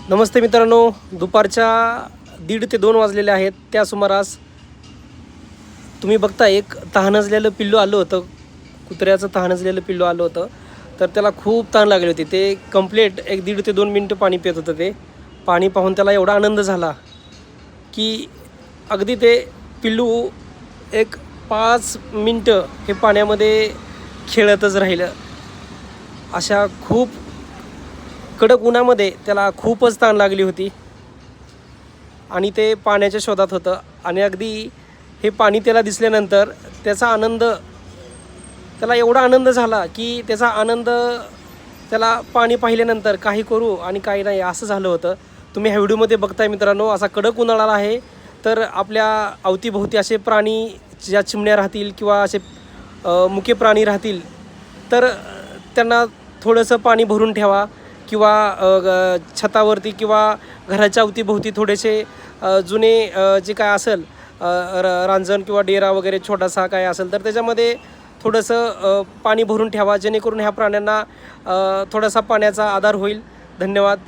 नमस्ते मित्रांनो, दुपारच्या 1:30 ते 2 वाजलेले आहेत. त्या सुमारास तुम्ही बघता एक तहानजलेलं पिल्लू आलं होतं. कुत्र्याचं तहानजलेलं पिल्लू आलं होतं. तर त्याला खूप तहान लागली होती. ते कंप्लीट 1:30 ते 2 मिनटं पाणी पित होतं. ते पाणी पाहून त्याला एवढा आनंद झाला की अगदी ते पिल्लू एक 5 मिनटं हे पाण्यामध्ये खेळतच राहिलं. अशा खूप कडक उन्हामध्ये त्याला खूपच तहान लागली होती आणि ते पाण्याच्या शोधात होतं. आणि अगदी हे पाणी त्याला दिसल्यानंतर त्याचा आनंद, त्याला एवढा आनंद झाला की त्याचा आनंद त्याला पाणी पाहिल्यानंतर काही करू आणि काही नाही असं झालं होतं. तुम्ही ह्या व्हिडिओमध्ये बघताय मित्रांनो, असा कडक उन्हाळा आहे. तर आपल्या अवतीभोवती असे प्राणी, ज्या चिमण्या राहतील किंवा असे मुके प्राणी राहतील, तर त्यांना थोडंसं पाणी भरून ठेवा किंवा छतावरती किंवा घराच्या अवतीभोवती थोडेसे जुने जे काय असेल रांजण किंवा डेरा वगैरे छोटासा काय असेल तर त्याच्यामध्ये थोडंसं पाणी भरून ठेवा, जेणेकरून ह्या प्राण्यांना थोडासा पाण्याचा आधार होईल. धन्यवाद.